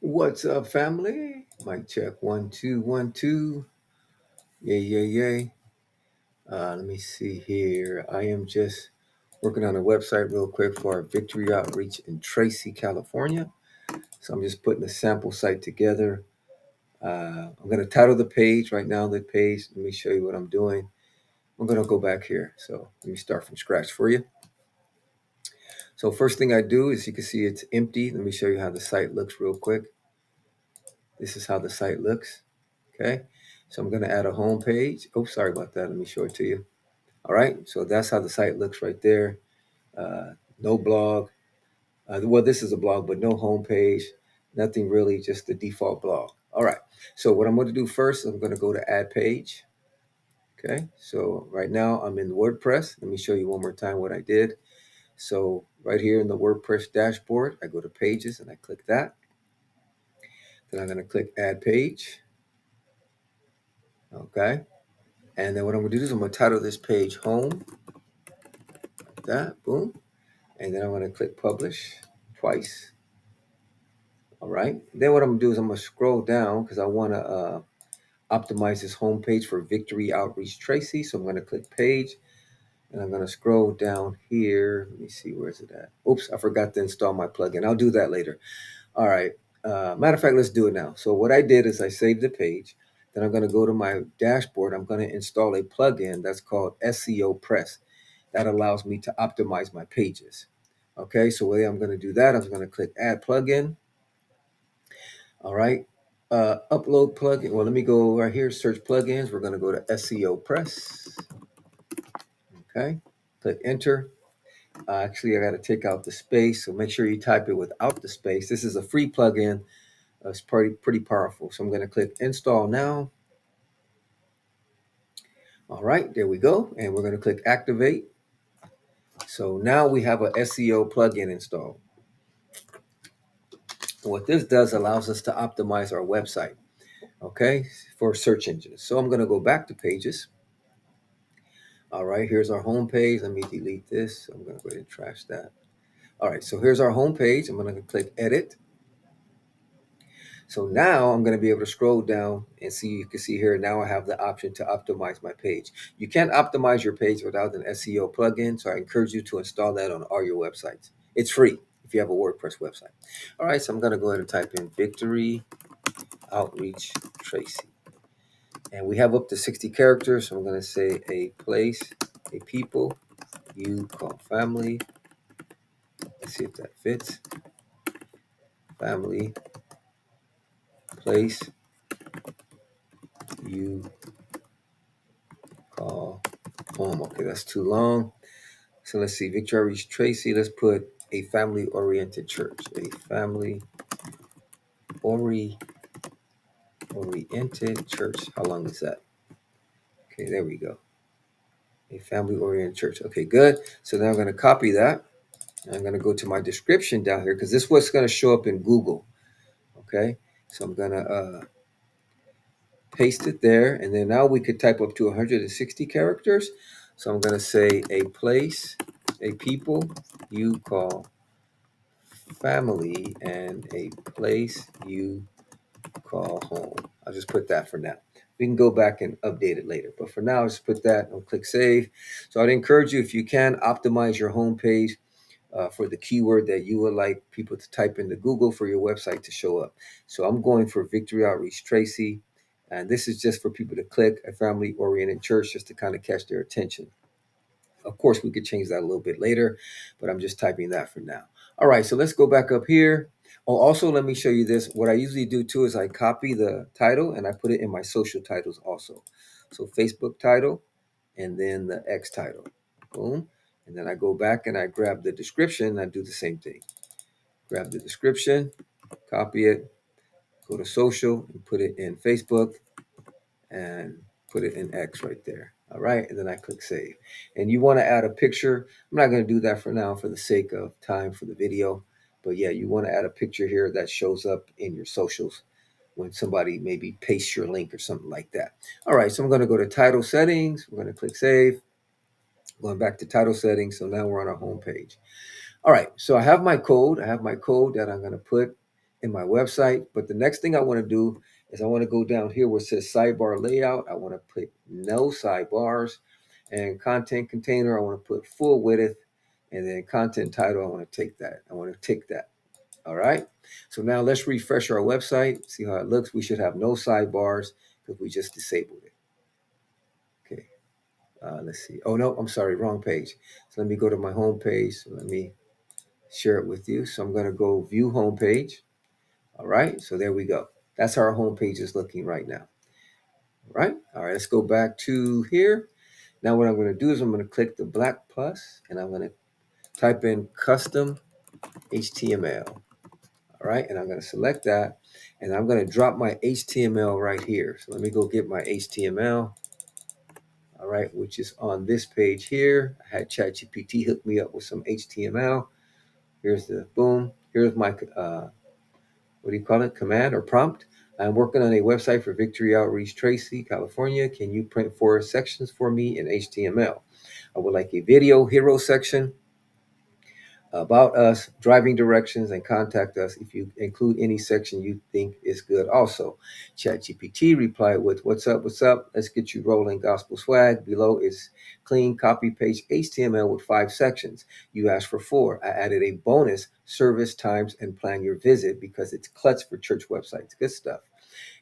What's up, family? Mic check 1 2 1 2. Yay, yay, yay. Let me see here. I am just working on a website real quick for our Victory Outreach in Tracy, California. So I'm just putting a sample site together. I'm going to title the page right now. The page. Let me show you what I'm doing. I'm going to go back here. So let me start from scratch for you. So first thing I do is you can see it's empty. Let me show you how the site looks real quick. This is how the site looks. Okay, so I'm going to add a home page. Oh, sorry about that. Let me show it to you. All right, so that's how the site looks right there. No blog. Well, this is a blog, but no home page. Nothing really, just the default blog. All right, so what I'm going to do first, I'm going to go to add page. Okay, so right now I'm in WordPress. Let me show you one more time what I did. So right here in the WordPress dashboard, I go to pages and I click that. Then I'm going to click add page. Okay. And then what I'm going to do is I'm going to title this page home, like that, boom. And then I'm going to click publish twice. All right. Then what I'm going to do is I'm going to scroll down because I want to optimize this home page for Victory Outreach Tracy. So I'm going to click page and I'm going to scroll down here. Let me see, where's it at? Oops, I forgot to install my plugin. I'll do that later. All right. Matter of fact, let's do it now. So what I did is I saved the page. Then I'm going to go to my dashboard. I'm going to install a plugin that's called SEO Press. That allows me to optimize my pages. Okay, so the way I'm going to do that, I'm going to click Add Plugin. All right, Upload Plugin. Well, let me go right here, Search Plugins. We're going to go to SEO Press. Okay, click Enter. Actually, I got to take out the space, so make sure you type it without the space. This is a free plugin. It's pretty powerful. So I'm going to click Install Now. All right, there we go. And we're going to click Activate. So now we have a SEO plugin installed. What this does allows us to optimize our website, okay, for search engines. So I'm going to go back to pages. All right, here's our home page. Let me delete this. I'm going to go ahead and trash that. All right, so here's our home page. I'm going to click Edit. So now I'm going to be able to scroll down and see, you can see here, now I have the option to optimize my page. You can't optimize your page without an SEO plugin, so I encourage you to install that on all your websites. It's free if you have a WordPress website. All right, so I'm going to go ahead and type in Victory Outreach Tracy. And we have up to 60 characters, so I'm going to say a place, a people you call family. Let's see if that fits. Family, place you call home. Okay, that's too long. So let's see, Victory Outreach Tracy. Let's put a family-oriented church. A family-oriented church. How long is that? Okay, there we go. A family-oriented church. Okay, good. So now I'm going to copy that. I'm going to go to my description down here because this is what's going to show up in Google. Okay, so I'm going to paste it there. And then now we could type up to 160 characters. So I'm going to say a place, a people you call family, and a place you call home. I'll just put that for now. We can go back and update it later. But for now, I'll just put that and click save. So I'd encourage you, if you can, optimize your home page for the keyword that you would like people to type into Google for your website to show up. So I'm going for Victory Outreach Tracy. And this is just for people to click a family-oriented church just to kind of catch their attention. Of course, we could change that a little bit later, but I'm just typing that for now. All right, so let's go back up here. Oh, also, let me show you this. What I usually do too is I copy the title and I put it in my social titles also. So Facebook title and then the X title. Boom. And then I go back and I grab the description and I do the same thing. Grab the description, copy it, go to social and put it in Facebook and put it in X right there. All right, and then I click save. And you want to add a picture. I'm not going to do that for now for the sake of time for the video. But yeah, you want to add a picture here that shows up in your socials when somebody maybe pastes your link or something like that. All right, so I'm going to go to title settings. We're going to click save. Going back to title settings. So now we're on our home page. All right, so I have my code. I have my code that I'm going to put in my website. But the next thing I want to do is I want to go down here where it says sidebar layout. I want to put no sidebars, and content container I want to put full width, and then content title I want to take that. I want to tick that. All right. So now let's refresh our website, see how it looks. We should have no sidebars because we just disabled it. Okay. Let's see. Oh no, I'm sorry, wrong page. So let me go to my home page. So let me share it with you. So I'm going to go view home page. All right. So there we go. That's how our home page is looking right now. All right. All right. Let's go back to here. Now what I'm going to do is I'm going to click the black plus and I'm going to type in custom HTML. All right. And I'm going to select that and I'm going to drop my HTML right here. So let me go get my HTML. All right. Which is on this page here. I had ChatGPT hook me up with some HTML. Here's the boom. Here's my, what do you call it? Command or prompt. I'm working on a website for Victory Outreach, Tracy, California. Can you print 4 sections for me in HTML? I would like a video hero section, about us, driving directions, and contact us if you include any section you think is good also. ChatGPT replied with, what's up, let's get you rolling, gospel swag. Below is clean copy paste HTML with 5 sections. You asked for 4. I added a bonus, service times and plan your visit, because it's klutz for church websites. Good stuff.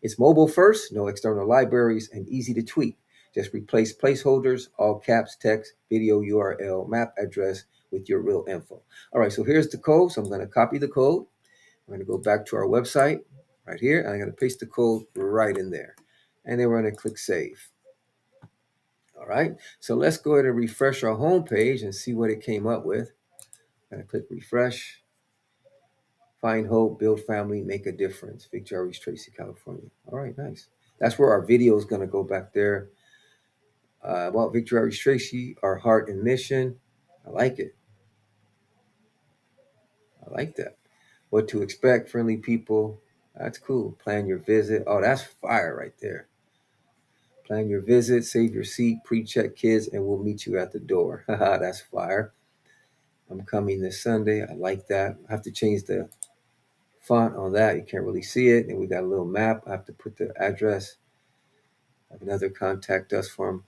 It's mobile first, no external libraries, and easy to tweak. Just replace placeholders, all caps, text, video URL, map address with your real info. All right, so here's the code. So I'm going to copy the code. I'm going to go back to our website right here, and I'm going to paste the code right in there. And then we're going to click save. All right, so let's go ahead and refresh our home page and see what it came up with. I'm going to click refresh. Find hope, build family, make a difference. Victory Outreach, Tracy, California. All right, nice. That's where our video is going to go back there. About Victory Outreach, Tracy, our heart and mission. I like it. I like that. What to expect, friendly people. That's cool. Plan your visit. Oh, that's fire right there. Plan your visit, save your seat, pre-check kids, and we'll meet you at the door. Haha, that's fire. I'm coming this Sunday. I like that. I have to change the font on that. You can't really see it. And we got a little map. I have to put the address. I have another contact us form.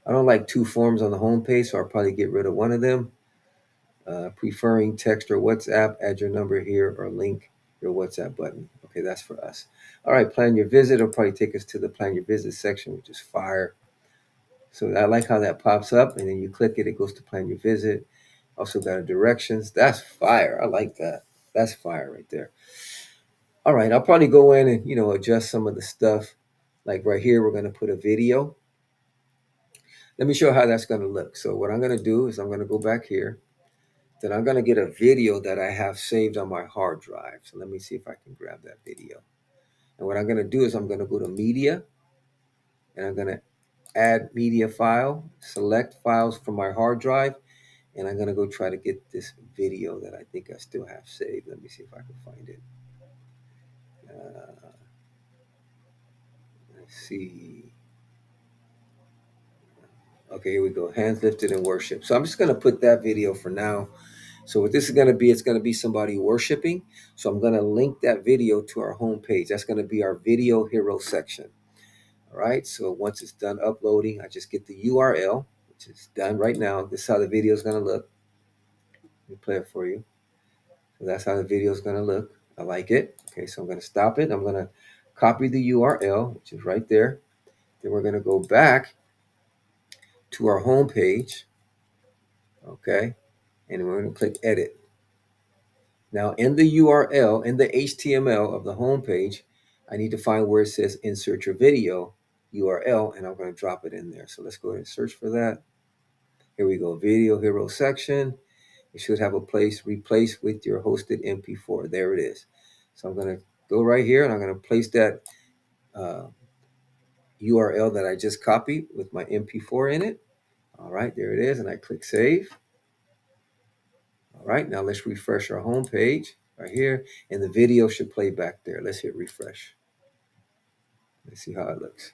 I don't like 2 forms on the home page, so I'll probably get rid of one of them. Preferring text or WhatsApp, add your number here or link your WhatsApp button. Okay, that's for us. All right, plan your visit. It'll probably take us to the plan your visit section, which is fire. So I like how that pops up, and then you click it, it goes to plan your visit. Also got a directions. That's fire. I like that. That's fire right there. All right, I'll probably go in and adjust some of the stuff. Like right here, we're going to put a video. Let me show you how that's going to look. So what I'm going to do is I'm going to go back here. Then I'm going to get a video that I have saved on my hard drive. So let me see if I can grab that video. And what I'm going to do is I'm going to go to media and I'm going to add media file, select files from my hard drive, and I'm going to go try to get this video that I think I still have saved. Let me see if I can find it. Let's see. Okay, here we go. Hands lifted in worship. So I'm just going to put that video for now. So what this is going to be, it's going to be somebody worshiping. So I'm going to link that video to our homepage. That's going to be our video hero section. All right. So once it's done uploading, I just get the URL, which is done right now. This is how the video is going to look. Let me play it for you. So that's how the video is going to look. I like it. Okay. So I'm going to stop it. I'm going to copy the URL, which is right there. Then we're going to go back to our homepage. Okay. And we're going to click edit. Now, in the URL, in the HTML of the homepage, I need to find where it says insert your video URL, and I'm going to drop it in there. So let's go ahead and search for that. Here we go, video hero section. It should have a place, replace with your hosted MP4. There it is. So I'm going to go right here, and I'm going to place that URL that I just copied with my MP4 in it. All right, there it is, and I click save. All right, now let's refresh our home page right here, and the video should play back there. Let's hit refresh. Let's see how it looks.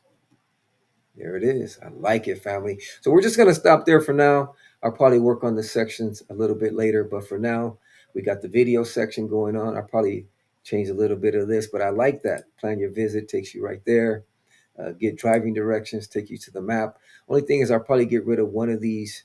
There it is. I like it, family. So we're just going to stop there for now. I'll probably work on the sections a little bit later, but for now, we got the video section going on. I'll probably change a little bit of this, but I like that. Plan your visit takes you right there. Get driving directions, take you to the map. Only thing is I'll probably get rid of one of these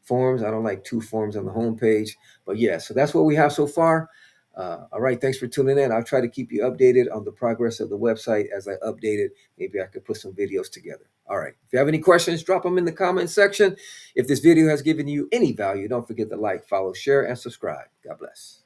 forms. I don't like two forms on the homepage. But yeah, so that's what we have so far. All right, thanks for tuning in. I'll try to keep you updated on the progress of the website as I update it. Maybe I could put some videos together. All right, if you have any questions, drop them in the comment section. If this video has given you any value, don't forget to like, follow, share, and subscribe. God bless.